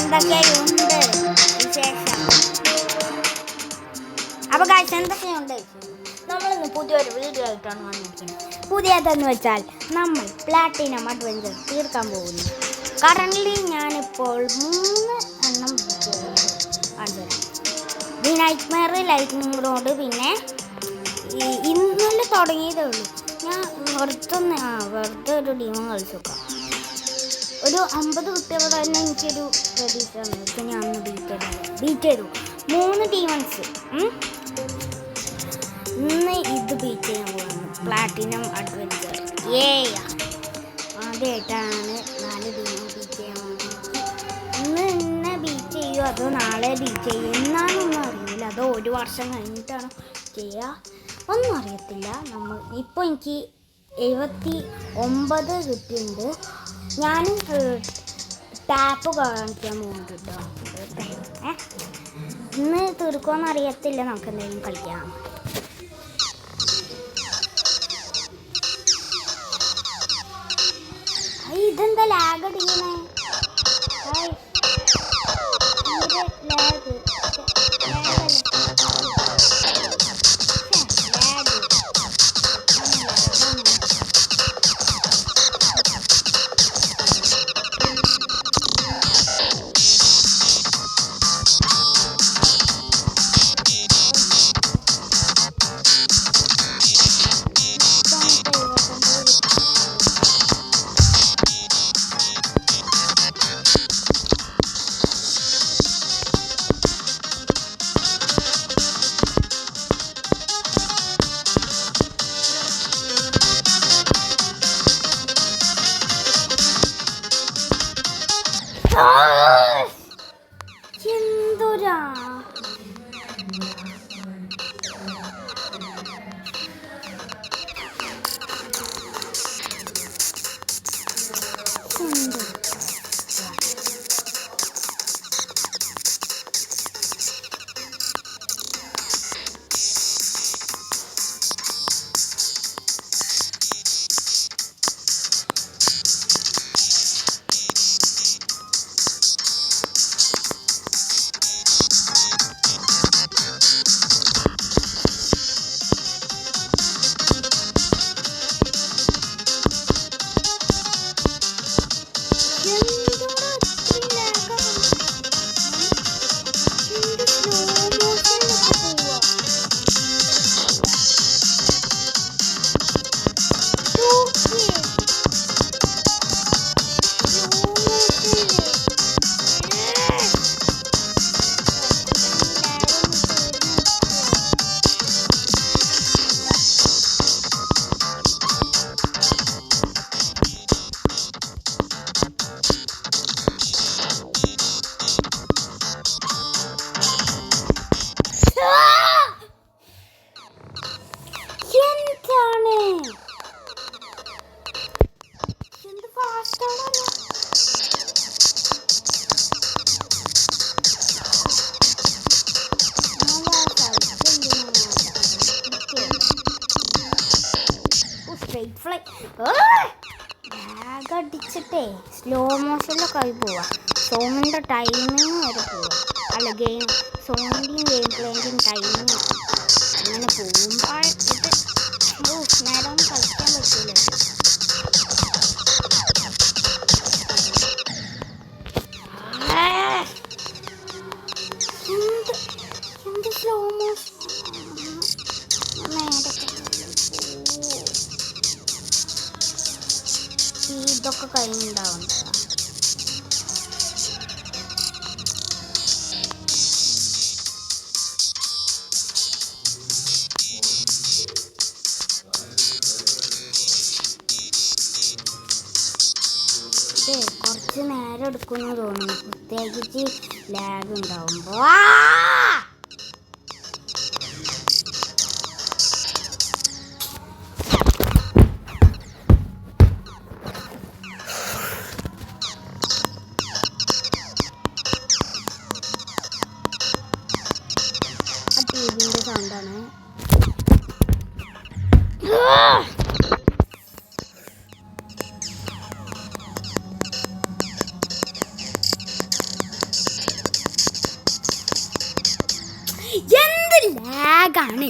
എന്തൊക്കെയുണ്ട് വിശേഷം? അപ്പോൾ ഗൈസ് എന്തൊക്കെയുണ്ട്? നമ്മളിന്ന് പുതിയൊരു വീഡിയോ ആയിട്ടാണ് വന്നിരിക്കുന്നത്. പുതിയതെന്ന് വെച്ചാൽ നമ്മൾ പ്ലാറ്റിനം അഡ്വഞ്ചർ തീർക്കാൻ പോകുന്നു. കറൻ്റ്ലി ഞാനിപ്പോൾ 3 എണ്ണം കാണിച്ചുതരാം. ദി നൈറ്റ്മെയർ, ലൈറ്റ്നിങ് റോഡ്, പിന്നെ ഇന്നലെ തുടങ്ങിയതേ ഉള്ളൂ. ഞാൻ വെറുതെ ഒരു ടീം കളിച്ചു നോക്കാം. ഒരു 50 കുട്ടികളോട് തന്നെ എനിക്കൊരു പ്രതീക്ഷ തന്നു. പക്ഷെ ഞാൻ അന്ന് ബീറ്റ് ചെയ്തു 3 ടീമൻസ്. ഇന്ന് ഇത് ബീറ്റ് ചെയ്യാൻ പോകുന്നു, പ്ലാറ്റിനം അഡ്വഞ്ചർ. ആദ്യമായിട്ടാണ് 4 ടീം ബീറ്റ് ചെയ്യാൻ പോകുന്നത്. ഇന്ന് ബീറ്റ് ചെയ്യുമോ അതോ നാളെ ബീറ്റ് ചെയ്യും എന്നാണൊന്നും അറിയില്ല. അതോ ഒരു വർഷം കഴിഞ്ഞിട്ടാണോ ചെയ്യുക ഒന്നും അറിയത്തില്ല. ഇപ്പോൾ എനിക്ക് 79 കിട്ടിയിട്ടുണ്ട്. ഞാനും ടാപ്പ് കാണിക്കാൻ പോകുന്നുണ്ട് കേട്ടോ. ഇന്ന് തീർക്കുമെന്ന് അറിയത്തില്ല. നമുക്ക് എന്തെങ്കിലും കളിക്കാം. ഇതെന്താ ലാഗ് അടിക്കണേ? എന്തൊരാ അടിച്ചിട്ടേ സ്ലോ മോഷനിലൊക്കെ ആയി പോവാ. സോങ്ങിൻ്റെ ടൈമിങ് വരെ പോവാ. അല്ല, സോങ്ങിൻ്റെയും ഗെയിം പ്ലേൻ്റെയും ടൈമിങ് അങ്ങനെ പോകുമ്പോൾ ഇത് നേരം കളിക്കാൻ പറ്റൂല. എന്ത് സ്ലോ മോഷൻ ഇതൊക്കെ കഴിഞ്ഞിട്ടുണ്ടാവുന്നതാണ്. കുറച്ച് നേരം എടുക്കുമെന്ന് തോന്നുന്നു, പ്രത്യേകിച്ച് ലാഗ് ഉണ്ടാവുമ്പോൾ. ടിവിൻ്റെ സൗണ്ടാണ്. എന്ത് ലാഗാണ്.